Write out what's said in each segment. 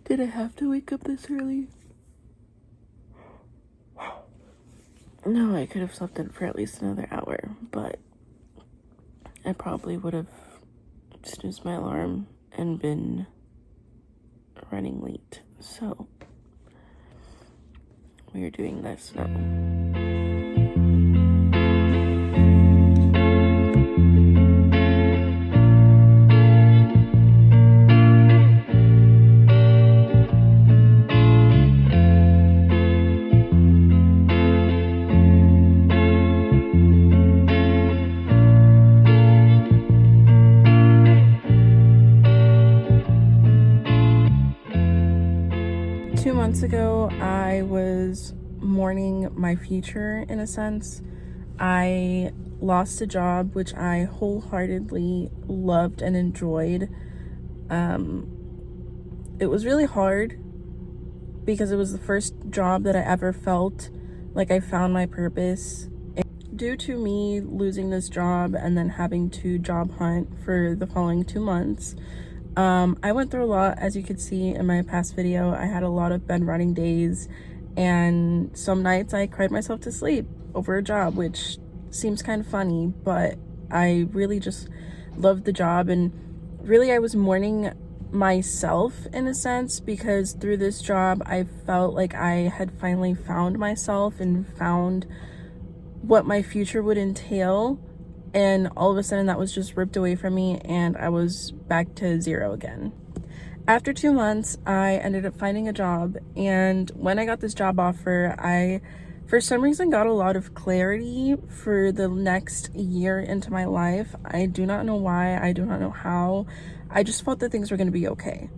Did I have to wake up this early? No, I could have slept in for at least another hour, but I probably would have snoozed my alarm and been running late. So we're doing this now. 2 months ago, I was mourning my future in a sense. I lost a job which I wholeheartedly loved and enjoyed. It was really hard because it was the first job that I ever felt like I found my purpose. Due to me losing this job and then having to job hunt for the following 2 months, I went through a lot. As you could see in my past video, I had a lot of bedriding days, and some nights I cried myself to sleep over a job, which seems kind of funny, but I really just loved the job. And really I was mourning myself in a sense, because through this job I felt like I had finally found myself and found what my future would entail, and all of a sudden that was just ripped away from me and I was back to zero again. After 2 months, I ended up finding a job, and when I got this job offer, I for some reason got a lot of clarity for the next year into my life. I do not know why, I do not know how. I just felt that things were going to be okay.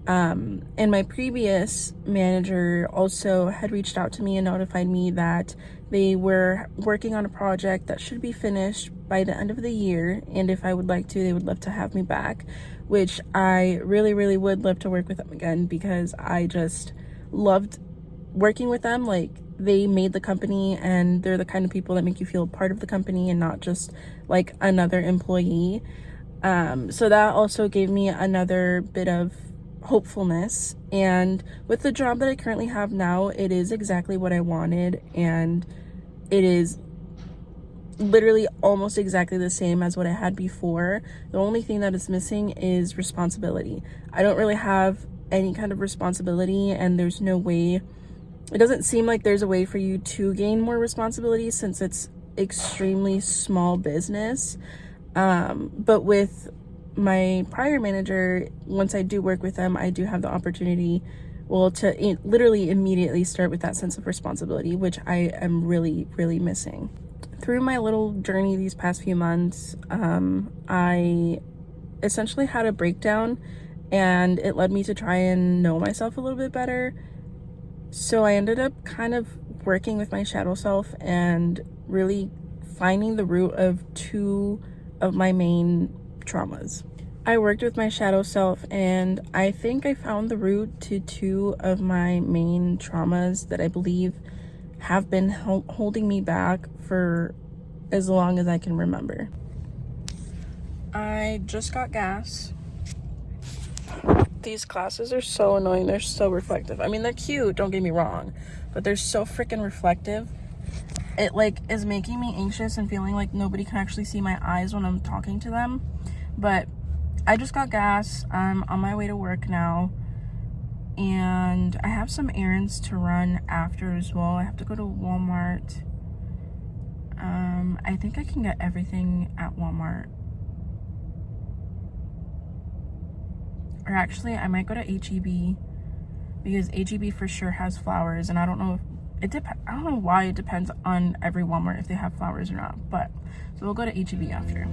And my previous manager also had reached out to me and notified me that they were working on a project that should be finished by the end of the year, and if I would like to, they would love to have me back, which I really would love to work with them again, because I just loved working with them. Like, they made the company, and they're the kind of people that make you feel part of the company and not just like another employee. So that also gave me another bit of hopefulness. And with the job that I currently have now, it is exactly what I wanted, and it is literally almost exactly the same as what I had before. The only thing that is missing is responsibility. I don't really have any kind of responsibility, and there's no way, it doesn't seem like there's a way for you to gain more responsibility since it's extremely small business. But with my prior manager, once I do work with them, I do have the opportunity, well, to literally immediately start with that sense of responsibility, which I am really missing. Through my little journey these past few months, I essentially had a breakdown, and it led me to try and know myself a little bit better. So I ended up kind of working with my shadow self and really finding the root of 2 of my main traumas. I worked with my shadow self, and I think I found the root to 2 of my main traumas that I believe have been holding me back for as long as I can remember. I just got gas. These glasses are so annoying. They're so reflective. I mean, they're cute, don't get me wrong, but they're so freaking reflective. It like is making me anxious and feeling like nobody can actually see my eyes when I'm talking to them. But I just got gas. I'm on my way to work now, and I have some errands to run after as well. I have to go to Walmart. I think I can get everything at Walmart. Or actually, I might go to HEB, because HEB for sure has flowers, and I don't know if I don't know why it depends on every Walmart if they have flowers or not. But so we'll go to HEB after.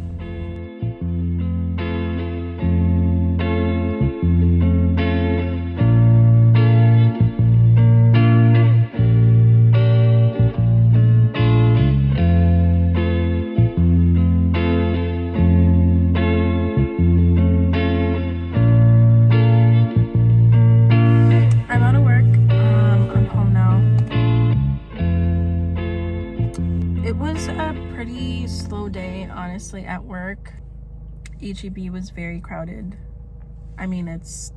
I'm out of work. I'm home now. It was a pretty slow day, honestly, at work. HEB was very crowded. I mean, it's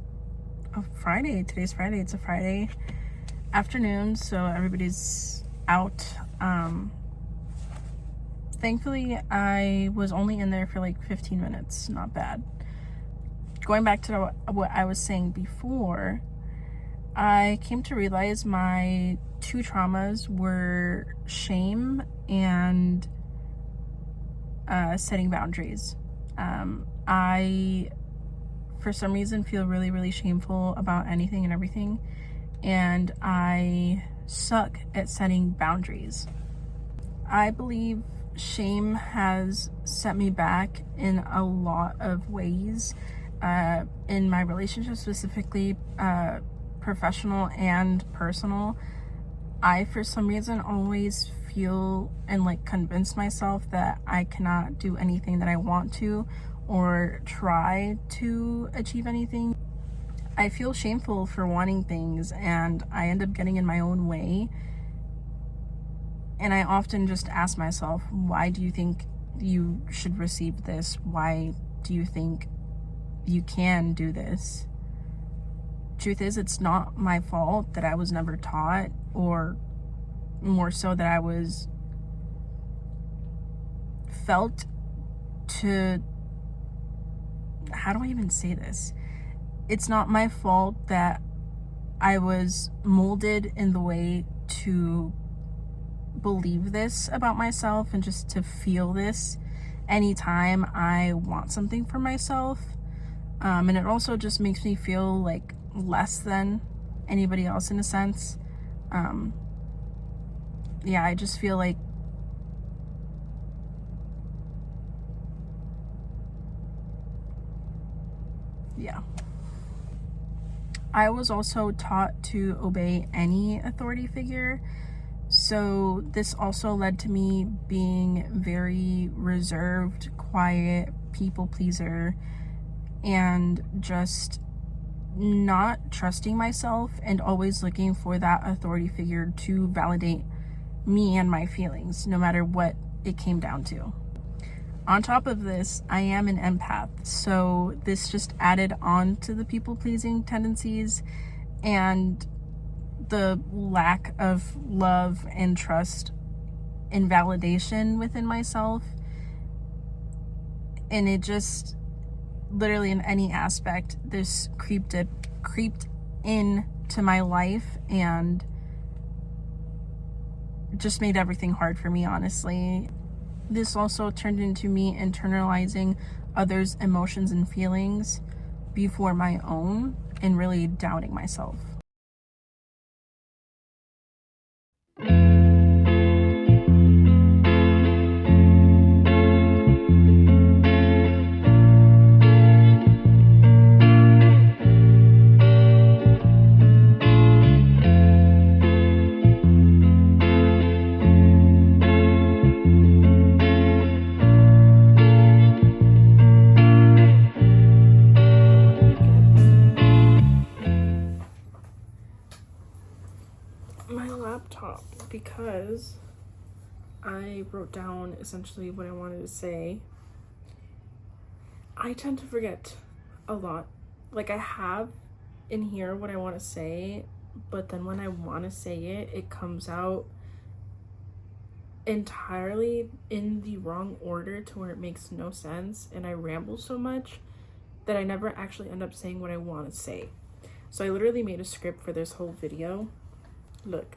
Friday. Today's Friday. It's a Friday afternoon, so everybody's out. Thankfully, I was only in there for like 15 minutes. Not bad. Going back to what I was saying before, I came to realize my two traumas were shame and setting boundaries. I, for some reason, feel really, really shameful about anything and everything, and I suck at setting boundaries. I believe shame has set me back in a lot of ways, in my relationships, specifically professional and personal. I, for some reason, always feel and like convince myself that I cannot do anything that I want to or try to achieve anything. I feel shameful for wanting things, and I end up getting in my own way. And I often just ask myself, why do you think you should receive this? Why do you think you can do this? Truth is, it's not my fault that I was never taught, or more so that I was felt to, how do I even say this? It's not my fault that I was molded in the way to believe this about myself and just to feel this anytime I want something for myself. And it also just makes me feel like less than anybody else in a sense. Yeah, I just feel like I was also taught to obey any authority figure. So this also led to me being very reserved, quiet, people pleaser, and just not trusting myself and always looking for that authority figure to validate me and my feelings, no matter what it came down to. On top of this, I am an empath, so this just added on to the people-pleasing tendencies and the lack of love and trust and validation within myself. And it just, literally in any aspect, this creeped into my life and just made everything hard for me, honestly. This also turned into me internalizing others' emotions and feelings before my own and really doubting myself. My laptop, because I wrote down essentially what I wanted to say. I tend to forget a lot. Like, I have in here what I want to say, but then when I want to say it, it comes out entirely in the wrong order to where it makes no sense, and I ramble so much that I never actually end up saying what I want to say. So I literally made a script for this whole video. Look.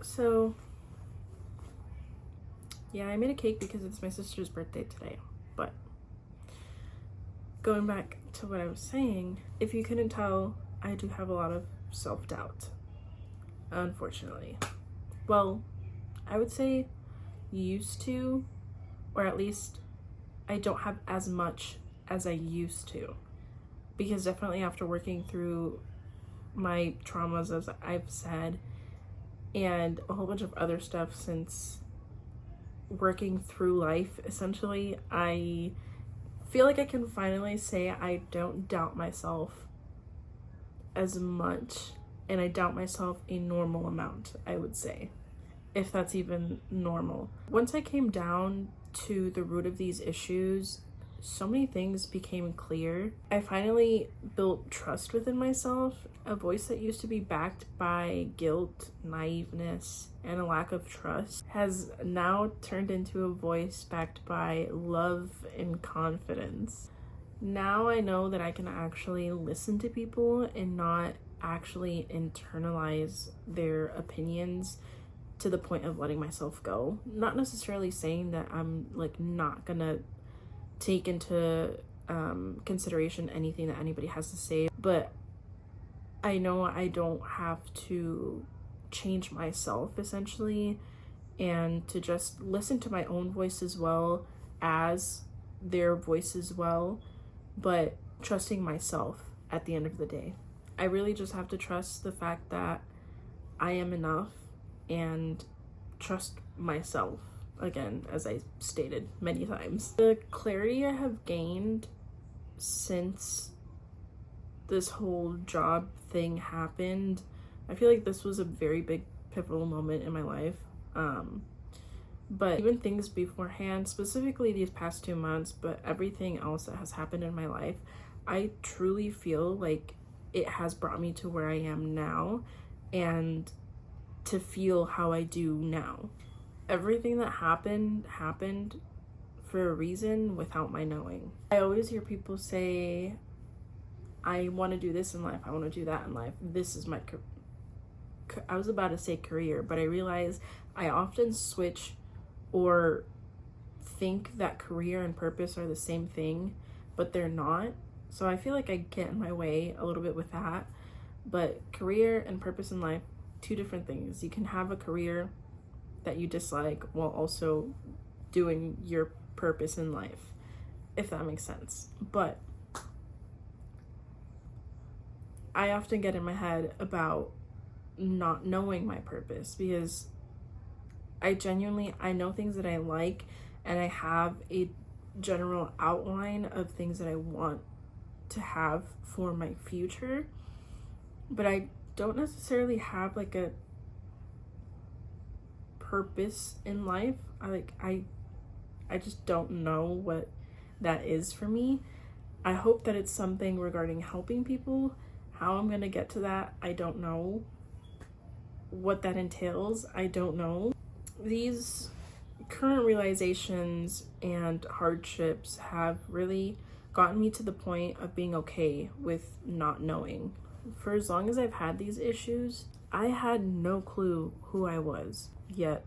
So yeah, I made a cake because it's my sister's birthday today. But going back to what I was saying, if you couldn't tell, I do have a lot of self-doubt, unfortunately. Well, I would say used to, or at least I don't have as much as I used to, because definitely after working through my traumas, as I've said, and a whole bunch of other stuff since working through life, essentially, I feel like I can finally say I don't doubt myself as much, and I doubt myself a normal amount, I would say, if that's even normal. Once I came down to the root of these issues, so many things became clear. I finally built trust within myself. A voice that used to be backed by guilt, naiveness, and a lack of trust has now turned into a voice backed by love and confidence. Now I know that I can actually listen to people and not actually internalize their opinions to the point of letting myself go. Not necessarily saying that I'm like not gonna take into consideration anything that anybody has to say, but I know I don't have to change myself essentially, and to just listen to my own voice as well as their voice as well, but trusting myself at the end of the day. I really just have to trust the fact that I am enough and trust myself, again, as I stated many times. The clarity I have gained since this whole job thing happened, I feel like this was a very big pivotal moment in my life. But even things beforehand, specifically these past 2 months, but everything else that has happened in my life, I truly feel like it has brought me to where I am now and to feel how I do now. Everything that happened for a reason without my knowing. I always hear people say, I want to do this in life, I want to do that in life. This is my I was about to say career, but I realize I often switch or think that career and purpose are the same thing, but they're not. So I feel like I get in my way a little bit with that. But career and purpose in life, two different things. You can have a career that you dislike while also doing your purpose in life, if that makes sense. But I often get in my head about not knowing my purpose, because I know things that I like, and I have a general outline of things that I want to have for my future, but I don't necessarily have like a purpose in life. I just don't know what that is for me. I hope that it's something regarding helping people. How I'm gonna get to that, I don't know. What that entails, I don't know. These current realizations and hardships have really gotten me to the point of being okay with not knowing. For as long as I've had these issues, I had no clue who I was, yet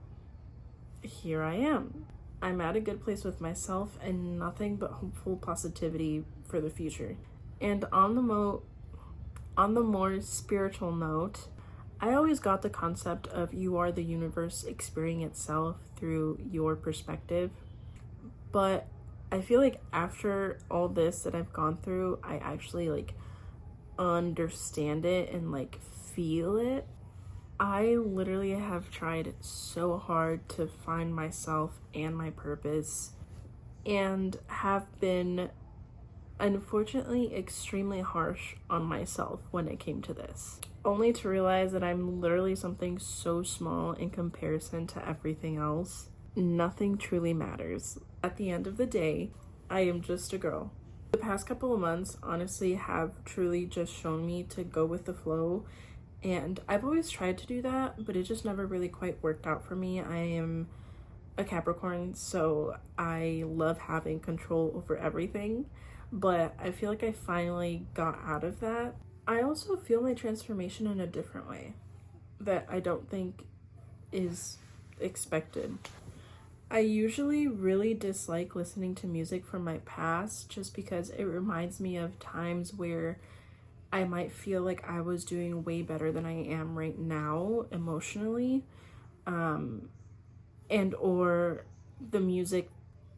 here I am. I'm at a good place with myself and nothing but hopeful positivity for the future. And on the more spiritual note, I always got the concept of you are the universe experiencing itself through your perspective. But I feel like after all this that I've gone through, I actually like understand it and like feel it. I literally have tried so hard to find myself and my purpose, and have been unfortunately extremely harsh on myself when it came to this, only to realize that I'm literally something so small in comparison to everything else. Nothing truly matters. At the end of the day, I am just a girl. The past couple of months honestly have truly just shown me to go with the flow, and I've always tried to do that, but it just never really quite worked out for me. I am a Capricorn, so I love having control over everything, but I feel like I finally got out of that. I also feel my transformation in a different way that I don't think is expected. I usually really dislike listening to music from my past just because it reminds me of times where I might feel like I was doing way better than I am right now emotionally, and or the music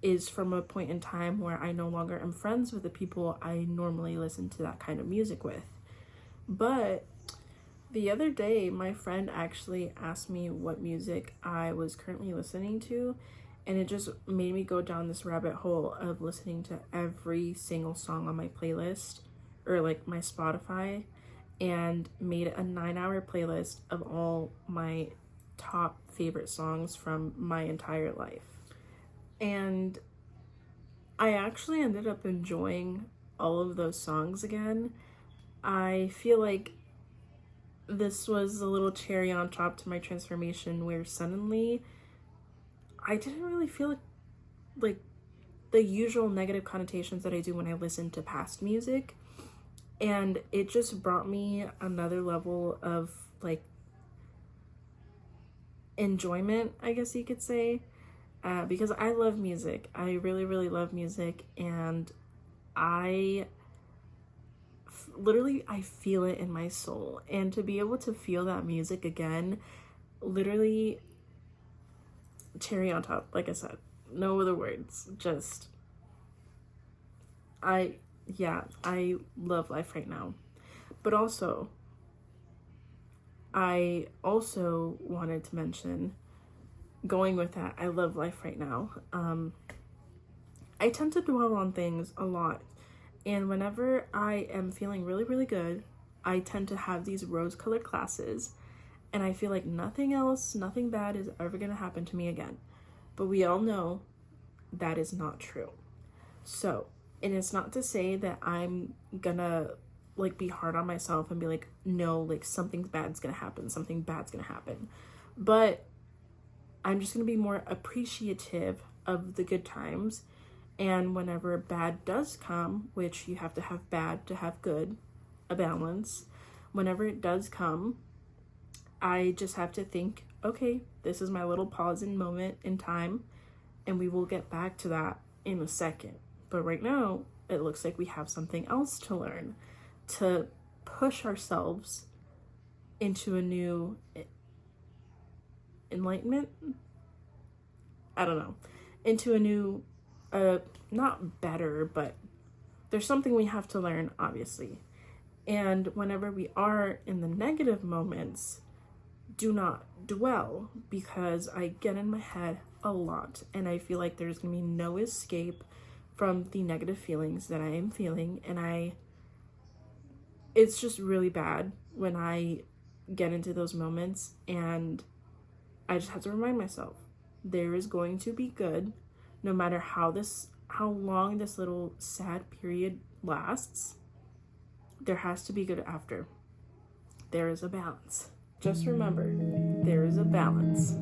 is from a point in time where I no longer am friends with the people I normally listen to that kind of music with. But the other day, my friend actually asked me what music I was currently listening to, and it just made me go down this rabbit hole of listening to every single song on my playlist, or like my Spotify, and made a 9-hour playlist of all my top favorite songs from my entire life. And I actually ended up enjoying all of those songs again. I feel like this was a little cherry on top to my transformation, where suddenly I didn't really feel like the usual negative connotations that I do when I listen to past music. And it just brought me another level of like enjoyment, I guess you could say, because I love music. I really, really love music, and literally I feel it in my soul. And to be able to feel that music again, literally cherry on top, like I said, no other words. Just I love life right now. But also, I also wanted to mention, going with that, I love life right now. I tend to dwell on things a lot. And whenever I am feeling really, really good, I tend to have these rose-colored glasses. And I feel like nothing else, nothing bad is ever going to happen to me again. But we all know that is not true. So, and it's not to say that I'm gonna like be hard on myself and be like, no, like something bad's gonna happen, something bad's gonna happen. But I'm just gonna be more appreciative of the good times. And whenever bad does come, which you have to have bad to have good, a balance, whenever it does come, I just have to think, okay, this is my little pause in moment in time, and we will get back to that in a second. But right now, it looks like we have something else to learn, to push ourselves into a new enlightenment. I don't know, into a new, not better, but there's something we have to learn, obviously. And whenever we are in the negative moments, do not dwell, because I get in my head a lot, and I feel like there's gonna be no escape from the negative feelings that I am feeling. And it's just really bad when I get into those moments, and I just have to remind myself there is going to be good, no matter how long this little sad period lasts. There has to be good after. There is a balance. Just remember, there is a balance.